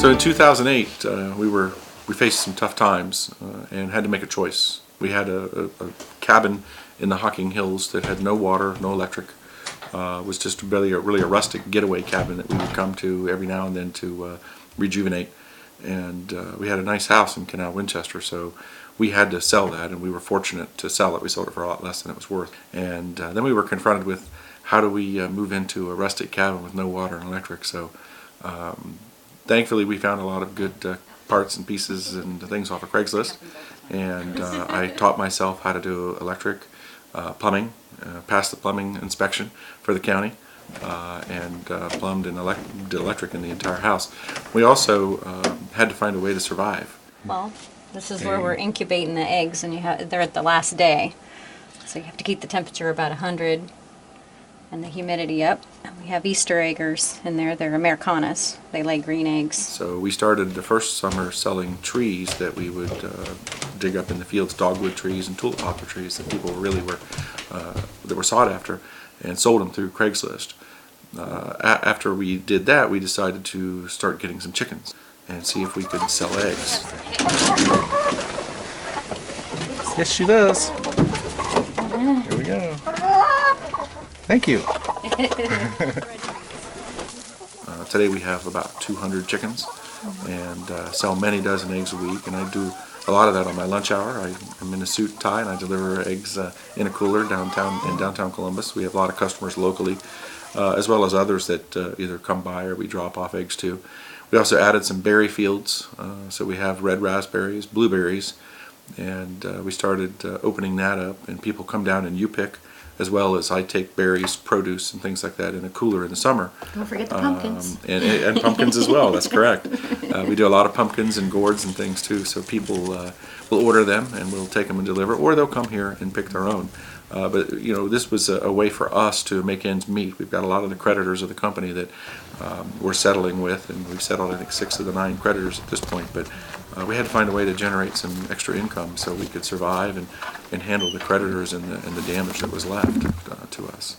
So in 2008, we faced some tough times and had to make a choice. We had a cabin in the Hocking Hills that had no water, no electric. Was just really a rustic getaway cabin that we would come to every now and then to rejuvenate. And we had a nice house in Canal Winchester, so we had to sell that, and we were fortunate to sell it. We sold it for a lot less than it was worth. And then we were confronted with how do we move into a rustic cabin with no water and electric. So thankfully we found a lot of good parts and pieces and things off of Craigslist, and I taught myself how to do electric, plumbing, passed the plumbing inspection for the county, and plumbed and did electric in the entire house. We also had to find a way to survive. Well, this is where we're incubating the eggs, and they're at the last day. So you have to keep the temperature about 100 and the humidity up. And we have Easter eggers in there. They're Americanas. They lay green eggs. So we started the first summer selling trees that we would dig up in the fields, dogwood trees and tulip poplar trees that people really were that were sought after, and sold them through Craigslist. After we did that, we decided to start getting some chickens and see if we could sell eggs. Yes, she does. Here we go. Thank you. Today we have about 200 chickens and sell many dozen eggs a week, and I do a lot of that on my lunch hour. I'm in a suit and tie, and I deliver eggs in a cooler in downtown Columbus. We have a lot of customers locally, as well as others that either come by or we drop off eggs to. We also added some berry fields, so we have red raspberries, blueberries, and we started opening that up, and people come down and you pick, as well as I take berries, produce, and things like that in a cooler in the summer. Don't forget the pumpkins. And pumpkins as well, that's correct. We do a lot of pumpkins and gourds and things too, so people will order them and we'll take them and deliver, or they'll come here and pick their own. But you know, this was a way for us to make ends meet. We've got a lot of the creditors of the company that we're settling with, and we've settled I think 6 of the 9 creditors at this point, but we had to find a way to generate some extra income so we could survive and handle the creditors and the damage that was left to us.